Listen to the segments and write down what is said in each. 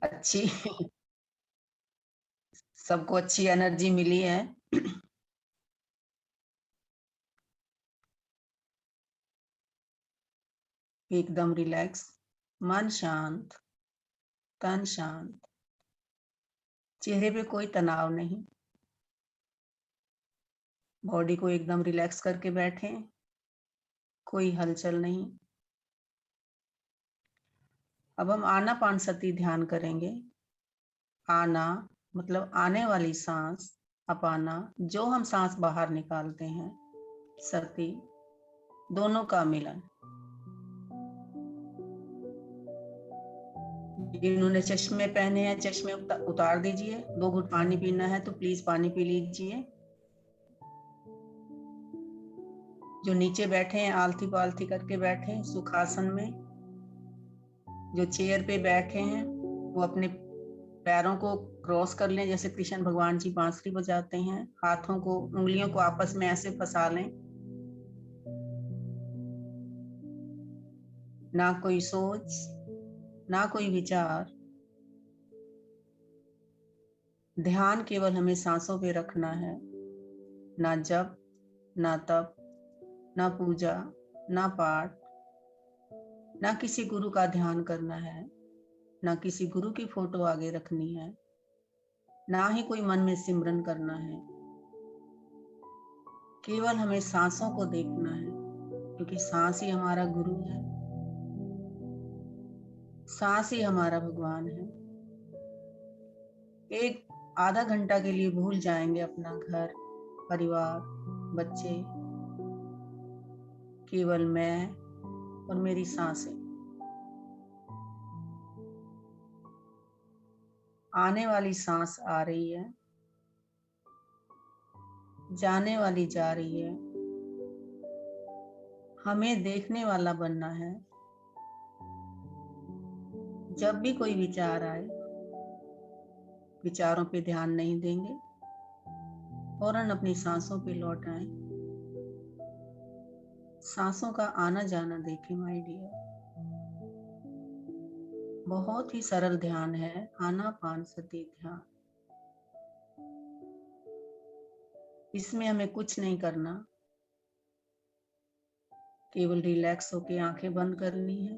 अच्छी सबको अच्छी एनर्जी मिली है। एकदम रिलैक्स, मन शांत, तन शांत, चेहरे पे कोई तनाव नहीं। बॉडी को एकदम रिलैक्स करके बैठे, कोई हलचल नहीं। अब हम आनापानसती ध्यान करेंगे। आना मतलब आने वाली सांस, अपाना जो हम सांस बाहर निकालते हैं, सती दोनों का मिलन। जिन्होंने चश्मे पहने हैं चश्मे उतार दीजिए। 2 घुट पानी पीना है तो प्लीज पानी पी लीजिए। जो नीचे बैठे हैं आलती पालती करके बैठे सुखासन में। जो चेयर पे बैठे हैं वो अपने पैरों को क्रॉस कर लें, जैसे कृष्ण भगवान जी बांसुरी बजाते हैं। हाथों को, उंगलियों को आपस में ऐसे फंसा लें। ना कोई सोच, ना कोई विचार, ध्यान केवल हमें सांसों पे रखना है। ना जप, ना तप, ना पूजा, ना पाठ, ना किसी गुरु का ध्यान करना है, ना किसी गुरु की फोटो आगे रखनी है, ना ही कोई मन में सिमरन करना है। केवल हमें सांसों को देखना है, क्योंकि सांस ही हमारा गुरु है, सांस ही हमारा भगवान है। एक आधा घंटा के लिए भूल जाएंगे अपना घर, परिवार, बच्चे। केवल मैं और मेरी सांसें। आने वाली सांस आ रही है, जाने वाली जा रही है। हमें देखने वाला बनना है। जब भी कोई विचार आए, विचारों पे ध्यान नहीं देंगे, फौरन अपनी सांसों पे लौट आए। सांसों का आना जाना देखें माय डियर। बहुत ही सरल ध्यान है आनापानसती ध्यान। इसमें हमें कुछ नहीं करना, केवल रिलैक्स होके आंखें बंद करनी है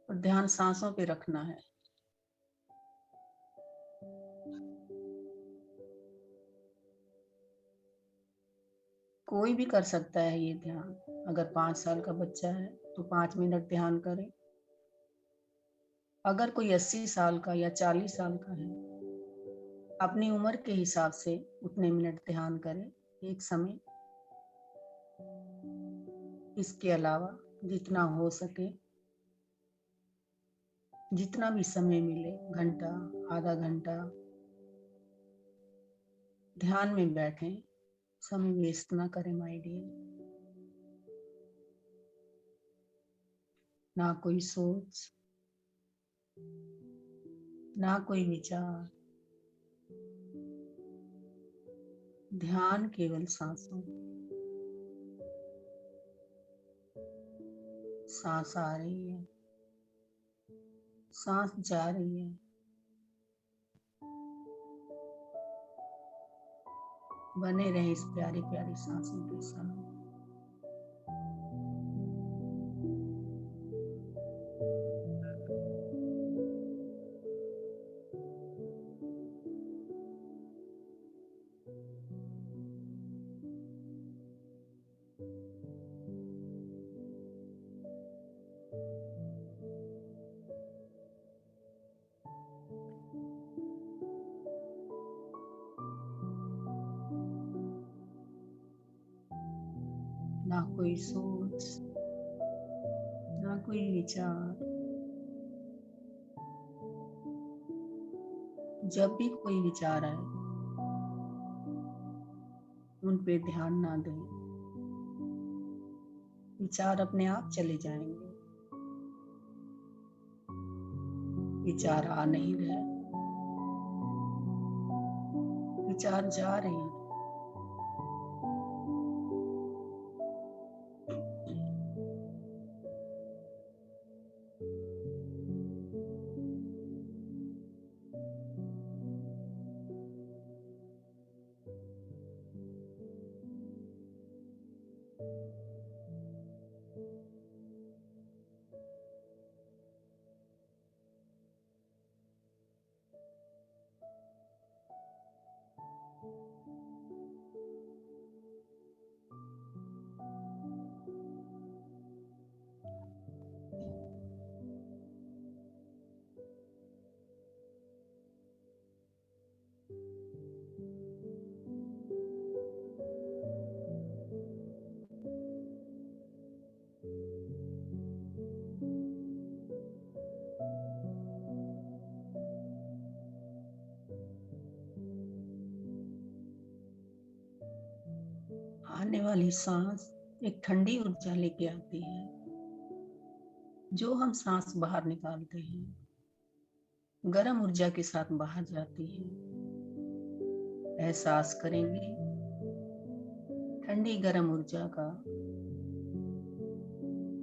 और ध्यान सांसों पे रखना है। कोई भी कर सकता है ये ध्यान। अगर 5 साल का बच्चा है तो 5 मिनट ध्यान करे। अगर कोई 80 साल का या 40 साल का है, अपनी उम्र के हिसाब से उतने मिनट ध्यान करे एक समय। इसके अलावा जितना हो सके, जितना भी समय मिले, घंटा, आधा घंटा, ध्यान में बैठें। समय वेस्ट ना करें माय डियर। ना कोई सोच, ना कोई विचार, ध्यान केवल सांसों। सांस आ रही है, सांस जा रही है। बने रहे इस प्यारी प्यारी सांसों के साथ। ना कोई सोच, ना कोई विचार। जब भी कोई विचार आए, उन पे ध्यान ना दें। विचार अपने आप चले जाएंगे। विचार आ नहीं रहे, विचार जा रहे हैं। आने वाली सांस एक ठंडी ऊर्जा लेके आती है। जो हम सांस बाहर निकालते हैं गर्म ऊर्जा के साथ बाहर जाती है। एहसास करेंगे ठंडी गर्म ऊर्जा का।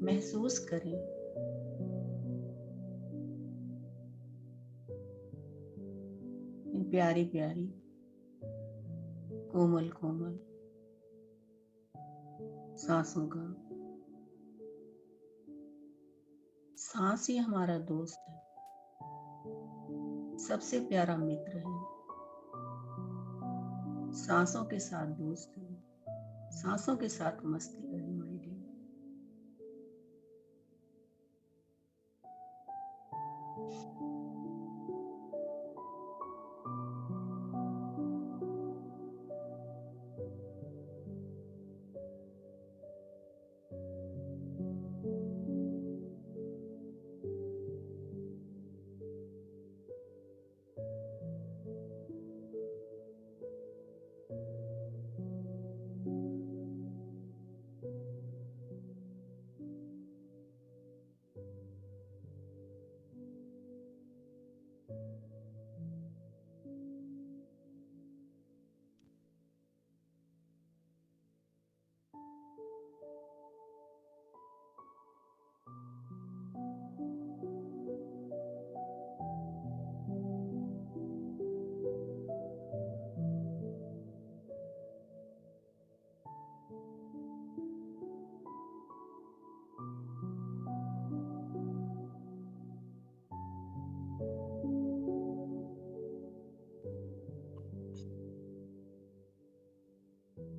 महसूस करें इन प्यारी प्यारी कोमल कोमल सांसों का। सांस ही हमारा दोस्त है, सबसे प्यारा मित्र है। सांसों के साथ दोस्त है, सांसों के साथ मस्ती करने वाली।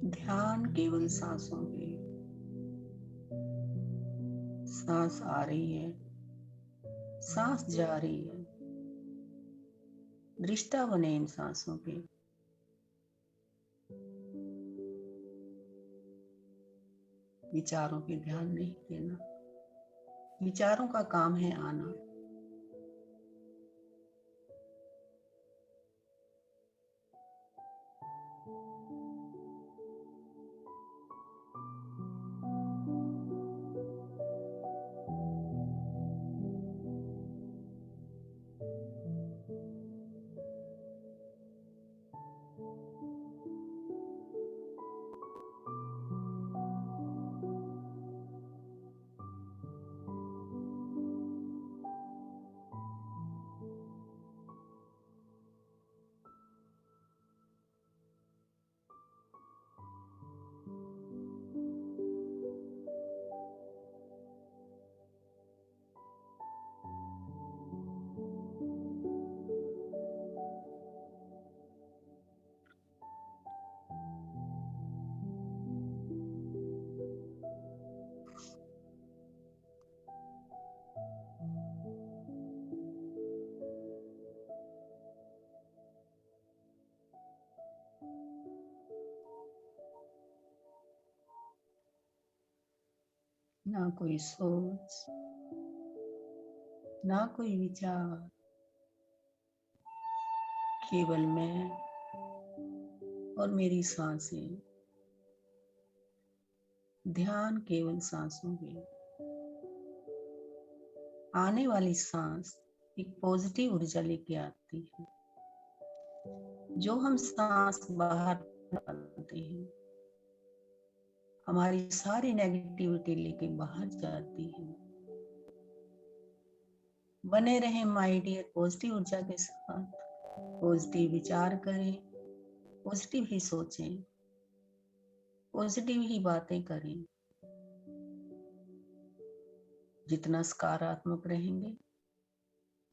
ध्यान केवल सांसों पे। सांस आ रही है, सांस जा रही है। दृष्टा बने इन सांसों पे। विचारों पे ध्यान नहीं देना। विचारों का काम है आना। ना कोई सोच, ना कोई विचार, केवल मैं और मेरी सांसें। ध्यान केवल सांसों पे। आने वाली सांस एक पॉजिटिव ऊर्जा लेके आती है। जो हम सांस बाहर निकालते हैं हमारी सारी नेगेटिविटी लेके बाहर जाती है। बने रहें माय डियर पॉजिटिव ऊर्जा के साथ। पॉजिटिव विचार करें, पॉजिटिव ही सोचें, पॉजिटिव ही बातें करें। जितना सकारात्मक रहेंगे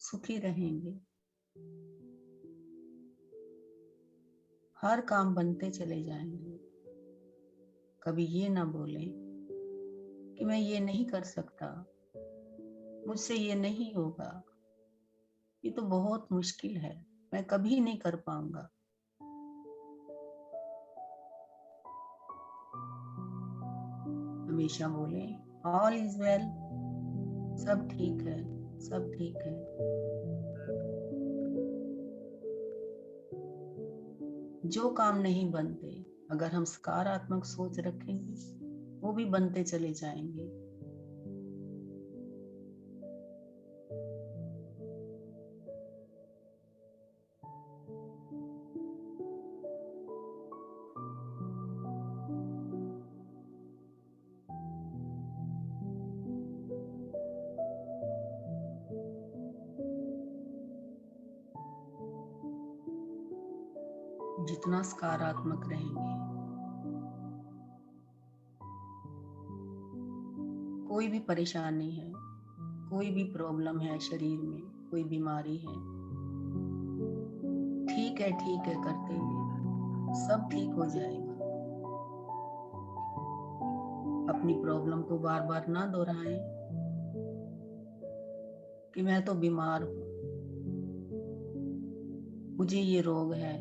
सुखी रहेंगे। हर काम बनते चले जाएंगे। कभी ये ना बोलें कि मैं ये नहीं कर सकता, मुझसे ये नहीं होगा, ये तो बहुत मुश्किल है, मैं कभी नहीं कर पाऊंगा। हमेशा बोलें ऑल इज वेल, सब ठीक है, सब ठीक है। जो काम नहीं बनते अगर हम सकारात्मक सोच रखेंगे वो भी बनते चले जाएंगे। जितना सकारात्मक रहेंगे, कोई भी परेशानी है, कोई भी प्रॉब्लम है शरीर में, कोई बीमारी है, ठीक है करते हुए सब ठीक हो जाएगा। अपनी प्रॉब्लम को बार बार ना दोहराएं कि मैं तो बीमार हूं, मुझे ये रोग है।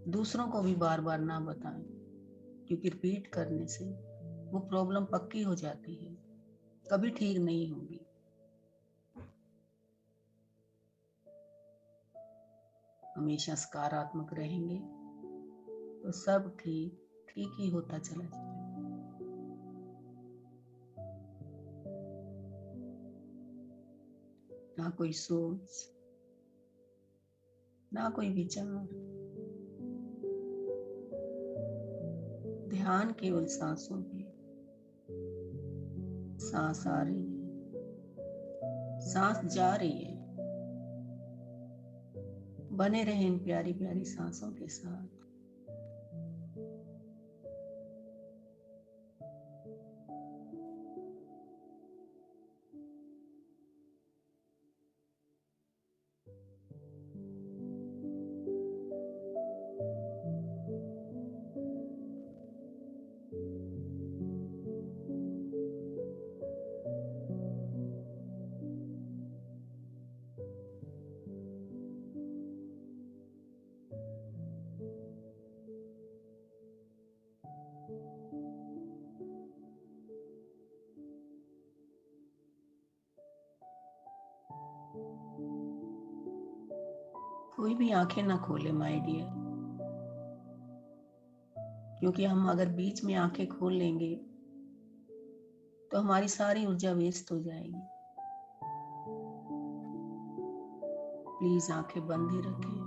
दूसरों को भी बार बार ना बताएं, क्योंकि रिपीट करने से वो प्रॉब्लम पक्की हो जाती है, कभी ठीक नहीं होगी। हमेशा सकारात्मक रहेंगे तो सब ठीक ही होता चला जाएगा। ना कोई सोच, ना कोई विचार, ध्यान केवल सांसों पे। सांस आ रही है, सांस जा रही है। बने रहे इन प्यारी प्यारी सांसों के साथ। कोई भी आंखें ना खोले माय डियर, क्योंकि हम अगर बीच में आंखें खोल लेंगे तो हमारी सारी ऊर्जा वेस्ट हो जाएगी। प्लीज आंखें बंद ही रखें।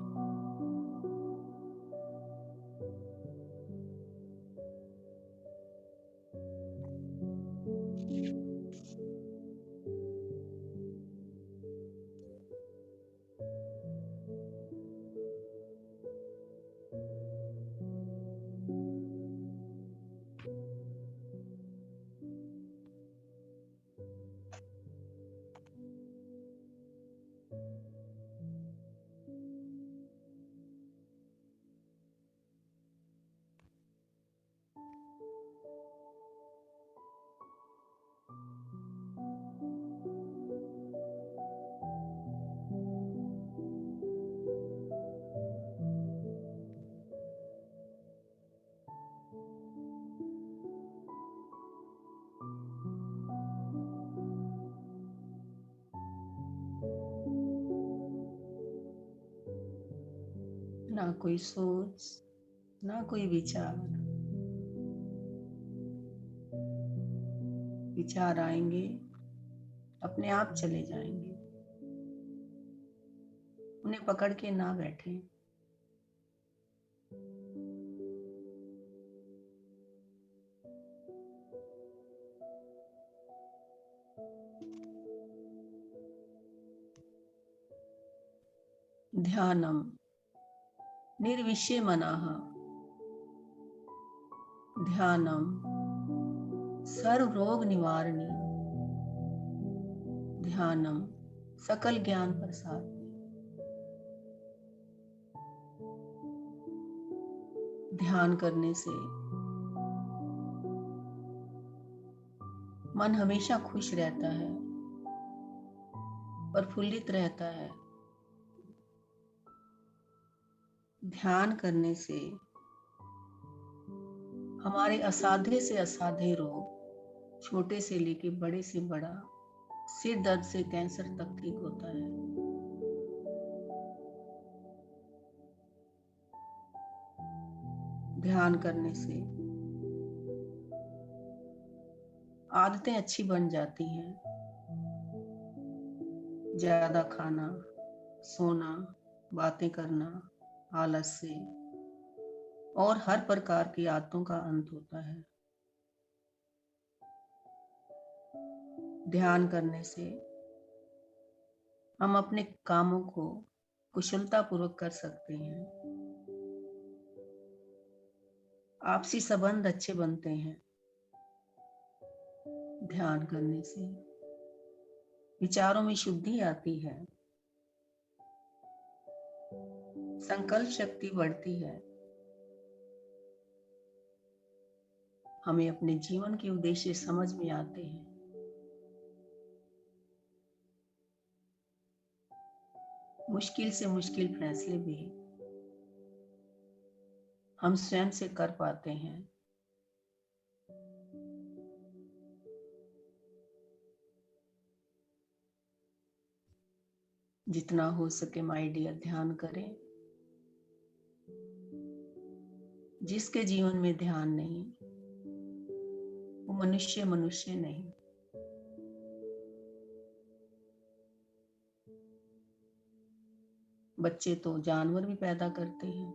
ना कोई सोच, ना कोई विचार। विचार आएंगे, अपने आप चले जाएंगे, उन्हें पकड़ के ना बैठे। ध्यानम निर्विषय मनाः, ध्यानम सर्व रोग निवारणी, ध्यानम सकल ज्ञान प्रसाद। ध्यान करने से मन हमेशा खुश रहता है, प्रफुल्लित रहता है। ध्यान करने से हमारे असाध्य से असाध्य रोग, छोटे से लेके बड़े से बड़ा, सिर दर्द से कैंसर तक ठीक होता है। ध्यान करने से आदतें अच्छी बन जाती हैं। ज्यादा खाना, सोना, बातें करना, आलस से और हर प्रकार की आदतों का अंत होता है। ध्यान करने से हम अपने कामों को कुशलतापूर्वक कर सकते हैं। आपसी संबंध अच्छे बनते हैं। ध्यान करने से विचारों में शुद्धि आती है। संकल्प शक्ति बढ़ती है। हमें अपने जीवन के उद्देश्य समझ में आते हैं। मुश्किल से मुश्किल फैसले भी हम स्वयं से कर पाते हैं। जितना हो सके माय डियर ध्यान करें। जिसके जीवन में ध्यान नहीं वो मनुष्य मनुष्य नहीं। बच्चे तो जानवर भी पैदा करते हैं।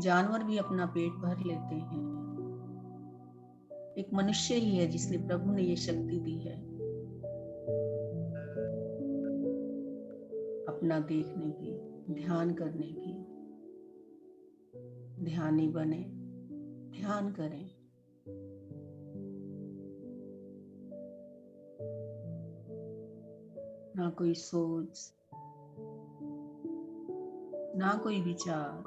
जानवर भी अपना पेट भर लेते हैं। एक मनुष्य ही है जिसने प्रभु ने ये शक्ति दी है अपना देखने की, ध्यान करने की। ध्यानी बने, ध्यान करें। ना कोई सोच, ना कोई विचार,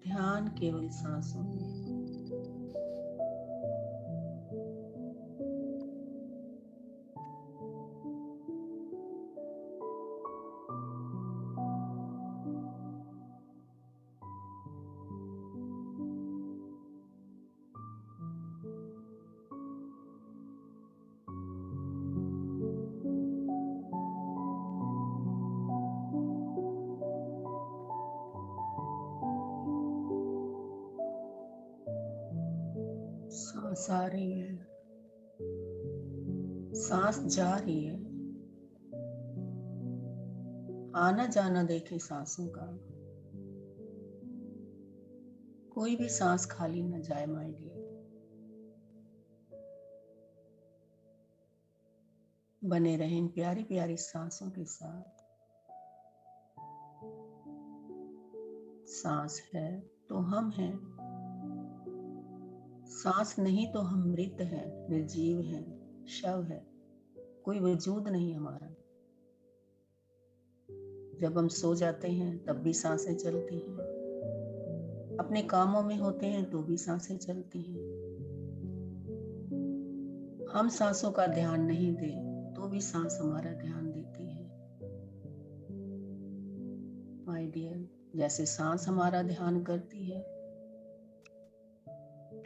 ध्यान केवल सांसों में। सांस आ रही है, सांस जा रही है। आना जाना देखें सांसों का। कोई भी सांस खाली न जाए माय डियर। बने रहें इन प्यारी प्यारी सांसों के साथ। सांस है तो हम हैं। सांस नहीं तो हम मृत हैं, निर्जीव हैं, शव है। कोई वजूद नहीं हमारा। जब हम सो जाते हैं तब भी सांसें चलती हैं। अपने कामों में होते हैं तो भी सांसें चलती हैं। हम सांसों का ध्यान नहीं दें तो भी सांस हमारा ध्यान देती है। माय डियर, जैसे सांस हमारा ध्यान करती है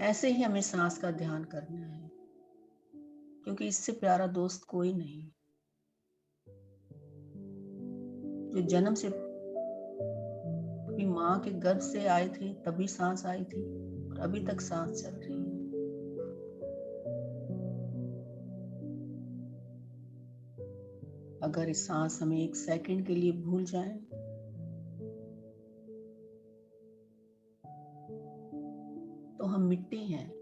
ऐसे ही हमें सांस का ध्यान करना है, क्योंकि इससे प्यारा दोस्त कोई नहीं। जो जन्म से अपनी माँ के गर्भ से आए थे तभी सांस आई थी और अभी तक सांस चल रही है। अगर इस सांस हमें एक सेकंड के लिए भूल जाए तो हम मिट्टी हैं।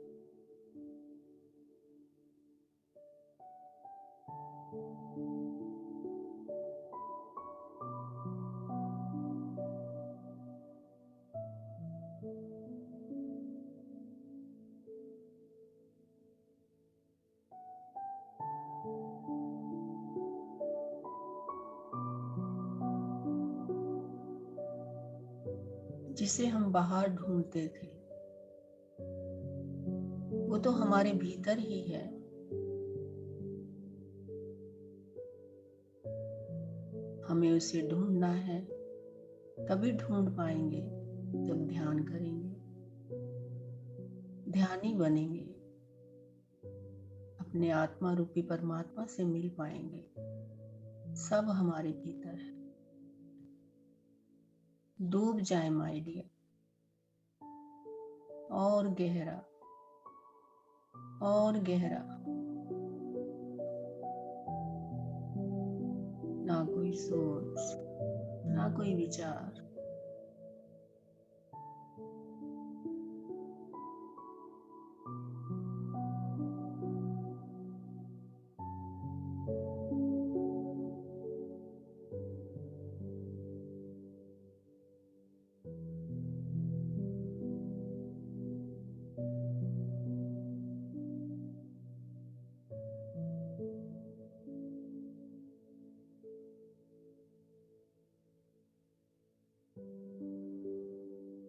जिसे हम बाहर ढूंढते थे वो तो हमारे भीतर ही है। हमें उसे ढूंढना है, तभी ढूंढ पाएंगे जब ध्यान करेंगे, ध्यानी बनेंगे, अपने आत्मा रूपी परमात्मा से मिल पाएंगे। सब हमारे भीतर है। डूब जाए माय डियर, और गहरा और गहरा। ना कोई सोच, ना कोई विचार,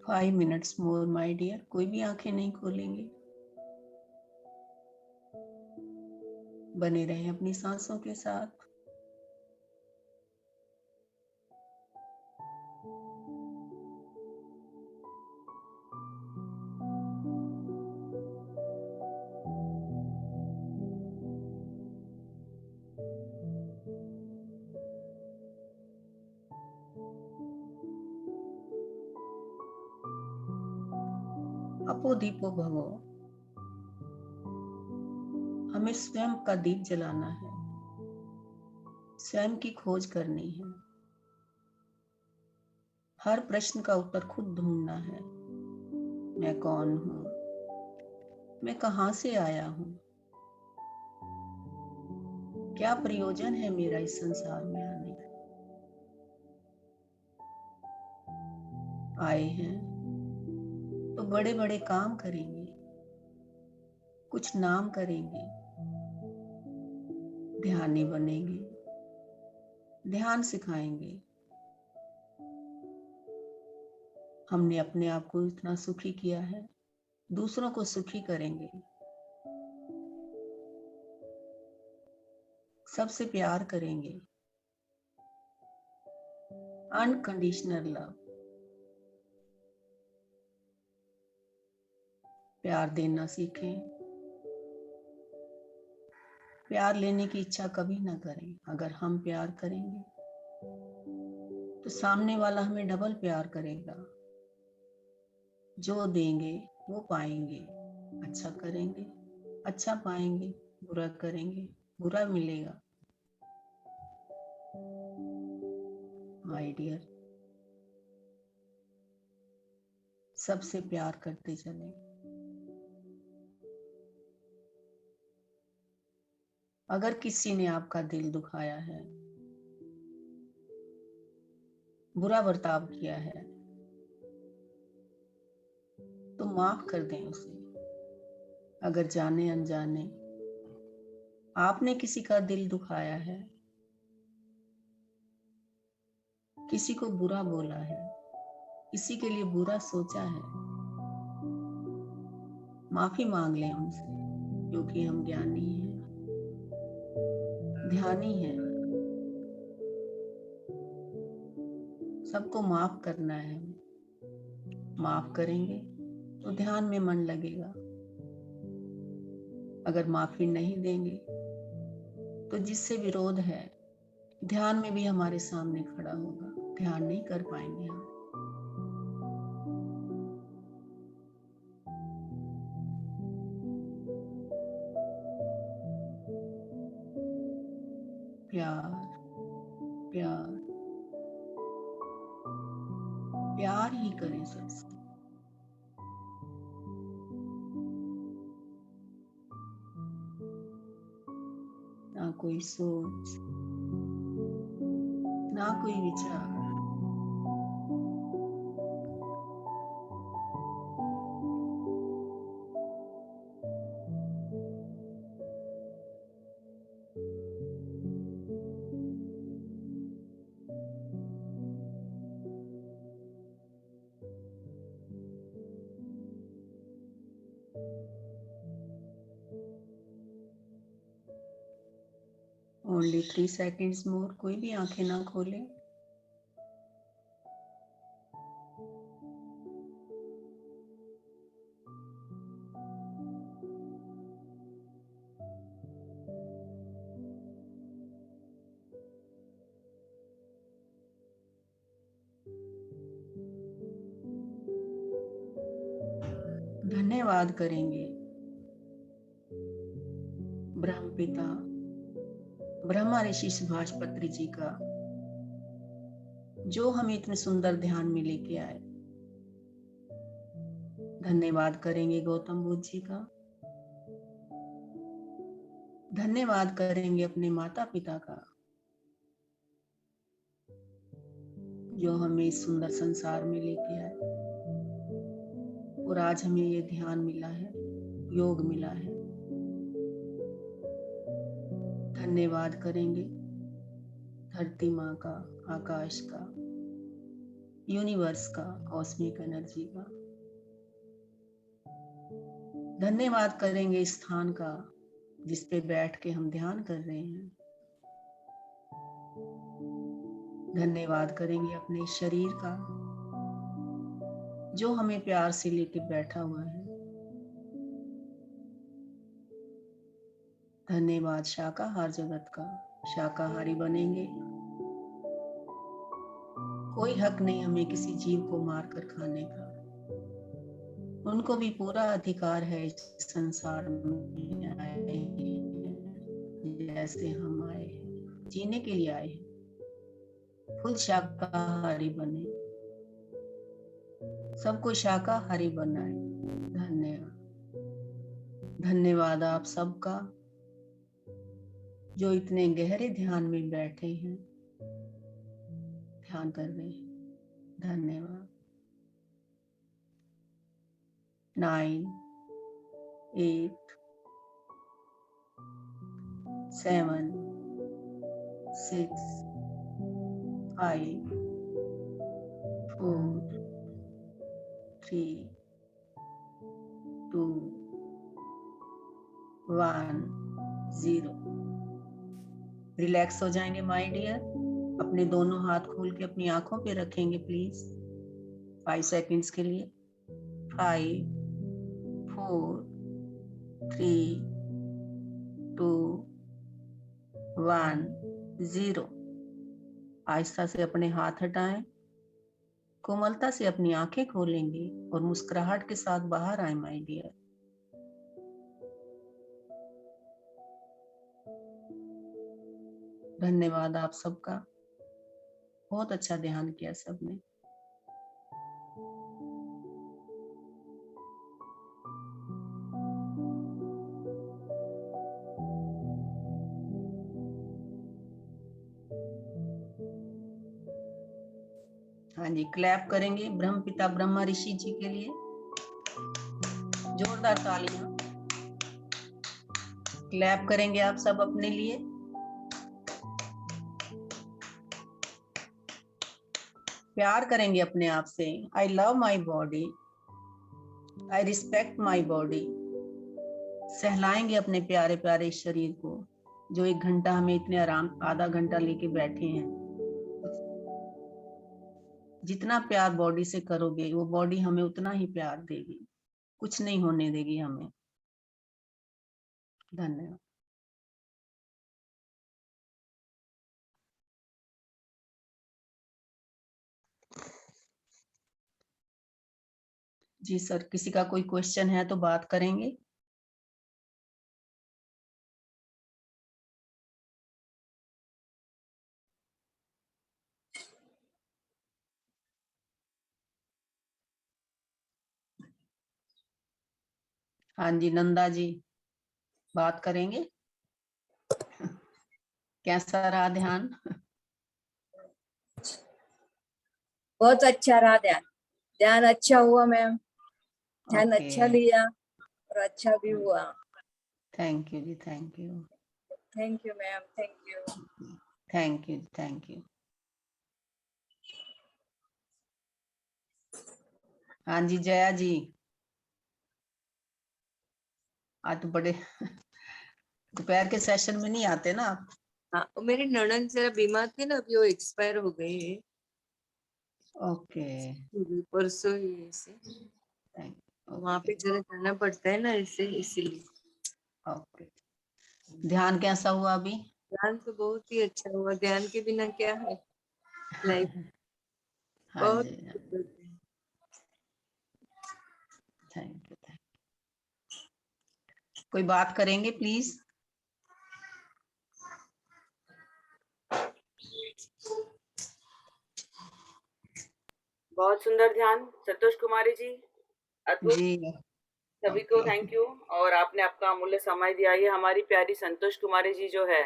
five minutes more my dear. कोई भी आंखें नहीं खोलेंगे, बने रहें अपनी सांसों के साथ। अपो दीपो भवो, हमें स्वयं का दीप जलाना है, स्वयं की खोज करनी है, हर प्रश्न का उत्तर खुद ढूंढना है। मैं कौन हूं, मैं कहां से आया हूं, क्या प्रयोजन है मेरा इस संसार में आने का। आए हैं तो बड़े बड़े काम करेंगे, कुछ नाम करेंगे, ध्यानी बनेंगे, ध्यान सिखाएंगे। हमने अपने आप को इतना सुखी किया है, दूसरों को सुखी करेंगे। सबसे प्यार करेंगे, अनकंडीशनल लव। प्यार देना सीखें, प्यार लेने की इच्छा कभी ना करें। अगर हम प्यार करेंगे तो सामने वाला हमें डबल प्यार करेगा। जो देंगे वो पाएंगे, अच्छा करेंगे अच्छा पाएंगे, बुरा करेंगे बुरा मिलेगा। माय डियर, सबसे प्यार करते चलें। अगर किसी ने आपका दिल दुखाया है, बुरा बर्ताव किया है, तो माफ कर दें उसे। अगर जाने अनजाने आपने किसी का दिल दुखाया है, किसी को बुरा बोला है, किसी के लिए बुरा सोचा है, माफी मांग लें उनसे, क्योंकि हम ज्ञानी हैं, ध्यानी हैं। सबको माफ करना है। माफ करेंगे तो ध्यान में मन लगेगा। अगर माफी नहीं देंगे तो जिससे विरोध है, ध्यान में भी हमारे सामने खड़ा होगा, ध्यान नहीं कर पाएंगे हम। प्यार प्यार प्यार ही करें सबसे। ना कोई सोच, ना कोई विचार। ओनली 3 seconds मोर। कोई भी आंखें ना खोले। धन्यवाद करेंगे ब्रह्म पिता ब्रह्मा ऋषि सुभाष पत्री जी का, जो हमें इतने सुंदर ध्यान में लेके आए। धन्यवाद करेंगे गौतम बुद्ध जी का। धन्यवाद करेंगे अपने माता पिता का, जो हमें इस सुंदर संसार में लेके आए और आज हमें ये ध्यान मिला है, योग मिला है। धन्यवाद करेंगे धरती माँ का, आकाश का, यूनिवर्स का, कॉस्मिक एनर्जी का। धन्यवाद करेंगे इस स्थान का जिस पे बैठ के हम ध्यान कर रहे हैं। धन्यवाद करेंगे अपने शरीर का, जो हमें प्यार से लेके बैठा हुआ है। धन्यवाद शाकाहार जगत का, शाकाहारी बनेंगे। कोई हक नहीं हमें किसी जीव को मार कर खाने का। उनको भी पूरा अधिकार है इस संसार में आए जैसे हम आए हैं, जीने के लिए आए हैं। खुद शाकाहारी बने, सबको शाकाहारी बनाए। धन्यवाद। धन्यवाद आप सबका जो इतने गहरे ध्यान में बैठे हैं, ध्यान कर रहे हैं। धन्यवाद। 9 8 7 6 5 4 3 2 1 0। रिलैक्स हो जाएंगे माय डियर। अपने दोनों हाथ खोल के अपनी आंखों पे रखेंगे प्लीज 5 सेकंड्स के लिए। 5 4 3 2 1 0। आहिस्ता से अपने हाथ हटाएं, कोमलता से अपनी आंखें खोलेंगे और मुस्कुराहट के साथ बाहर आए माय डियर। धन्यवाद आप सबका, बहुत अच्छा ध्यान किया सबने। हाँ जी, क्लैप करेंगे ब्रह्म पिता ब्रह्मा ऋषि जी के लिए। जोरदार तालियां। क्लैप करेंगे आप सब अपने लिए। प्यार करेंगे अपने आप से। I love my body, I respect my body. सहलाएंगे अपने प्यारे प्यारे शरीर को, जो 1 घंटा हमें इतने आराम, आधा घंटा लेके बैठे हैं। जितना प्यार बॉडी से करोगे वो बॉडी हमें उतना ही प्यार देगी, कुछ नहीं होने देगी हमें। धन्यवाद। जी सर, किसी का कोई क्वेश्चन है तो बात करेंगे। हाँ जी, नंदा जी बात करेंगे। कैसा रहा ध्यान? बहुत अच्छा रहा ध्यान। ध्यान अच्छा हुआ मैम, ध्यान अच्छा लिया और अच्छा भी हुआ। थैंक यू जी, thank you. Thank you ma'am, thank you. Thank you, thank you. हाँ जी जया जी, आज तो बड़े दोपहर के सेशन में नहीं आते ना आप। हाँ, मेरी ननद जरा बीमार थी ना, अभी वो एक्सपायर हो गई है। ओके, परसों ही से वहाँ पे जरा जाना पड़ता है ना, इसीलिए। ओके, ध्यान कैसा हुआ अभी? ध्यान तो बहुत ही अच्छा हुआ। ध्यान के बिना क्या है लाइफ। हाँ बहुत जी, थैंक यू। कोई बात करेंगे प्लीज? बहुत सुंदर ध्यान संतोष कुमारी जी, अद्भुत। जी सभी को ओके। Thank you. और आपने आपका अमूल्य समय दिया। ये हमारी प्यारी संतोष कुमारी जी जो है,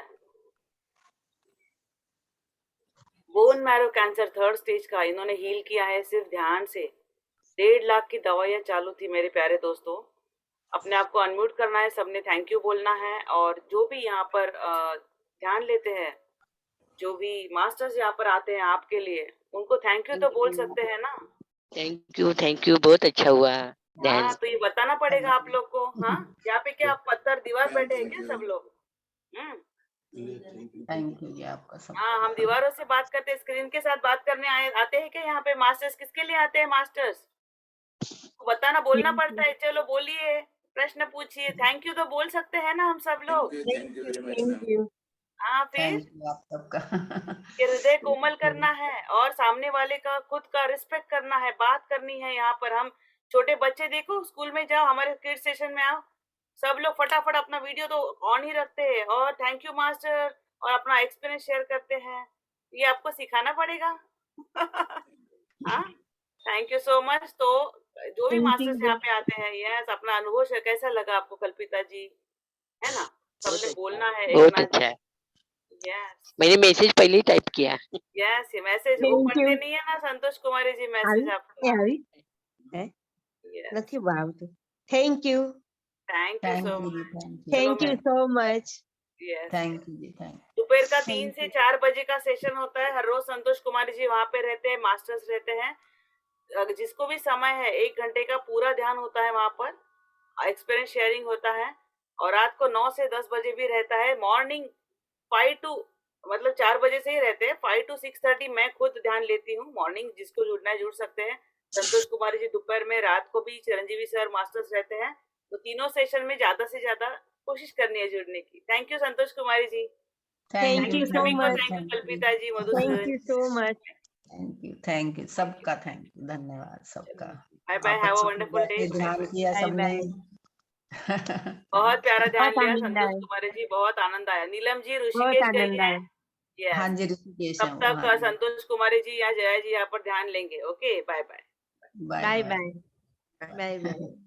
bone marrow cancer 3rd stage का इन्होंने हील किया है सिर्फ ध्यान से। 1.5 लाख की दवाइयां चालू थी मेरे प्यारे दोस्तों। अपने आप को अनम्यूट करना है, सबने थैंक यू बोलना है। और जो भी यहाँ पर ध्यान लेते हैं, जो भी मास्टर्स यहाँ पर आते हैं आपके लिए, उनको थैंक यू तो बोल सकते हैं ना। थैंक यू, बहुत अच्छा हुआ। हाँ, तो ये बताना पड़ेगा आप लोग को। हाँ, यहाँ पे क्या पत्थर दीवार बैठे हैं क्या सब लोग? थैंक यू जी आपका सब। हाँ, हम दीवारों से बात करते हैं, स्क्रीन के साथ बात करने आते हैं क्या यहाँ पे? मास्टर्स किसके लिए आते हैं? मास्टर्स बताना, बोलना पड़ता है। चलो बोलिए, प्रश्न पूछिए। थैंक यू तो बोल सकते हैं ना हम सब लोग। Thank you. हाँ, फिर थैंक यू आप सबका। ये हृदय कोमल करना है और सामने वाले का, खुद का रिस्पेक्ट करना है, बात करनी है। यहाँ पर हम छोटे बच्चे, देखो स्कूल में जाओ, हमारे किड सेशन में आओ, सब लोग फटाफट अपना वीडियो तो ऑन ही रखते हैं और थैंक यू मास्टर और अपना एक्सपीरियंस शेयर करते हैं। ये आपको सिखाना पड़ेगा। हाँ, थैंक यू सो मच। तो जो भी मास्टर्स यहाँ पे आते हैं, यस, अपना अनुभव शेयर। कैसा लगा आपको कल्पिता जी? है ना, सबने बोलना है। बहुत अच्छा है। यस मैंने मैसेज पहले ही टाइप किया। यस, ये मैसेज वो पढ़ते नहीं है ना संतोष कुमारी जी, मैसेज आपका। Yes. નથી વાવતું. Thank you. Thank you thank so you जी, much. Thank you. Thank you so much. Yes. Thank you जी, थैंक दोपहर का 3 से 4 बजे का सेशन होता है। हर रोज संतोष कुमारी जी वहाँ पे रहते हैं, मास्टर्स रहते हैं। जिसको भी समय है, 1 घंटे का पूरा ध्यान होता है वहाँ पर, एक्सपीरियंस शेयरिंग होता है। और रात को 9 से 10 बजे भी रहता है। मॉर्निंग 5 टू, मतलब 4 बजे से ही रहते हैं। 5 to 6:30 मैं खुद ध्यान लेती हूँ मॉर्निंग। जिसको जुड़ना है जुड़ सकते हैं। संतोष कुमारी जी दोपहर में, रात को भी चिरंजीवी सर मास्टर्स रहते हैं। तो तीनों सेशन में ज्यादा से ज्यादा कोशिश करनी है जुड़ने की। Thank you Santosh Kumari ji. Thank you so सभी को much. Thank you Kalpita ji, Thank Madhusudan. you so much. Thank you सबका, थैंक यू, धन्यवाद सबका। बाय बाय, आप हैव अ अच्छे से वंडरफुल डे। बैठे ध्यान किया Bye सबने। बहुत प्यारा ध्यान बहुत लिया आनंद संतोष आया। कुमारी जी, बहुत आनंद आया। नीलम जी बहुत ऋषिकेश गई आनंद है। आया। यस, हाँ जी, ऋषिकेश है तब वो। तक हाँ जी, संतोष कुमारी जी या जया जी यहाँ पर ध्यान लेंगे। Okay, bye bye. Bye Bye bye. bye. Bye bye.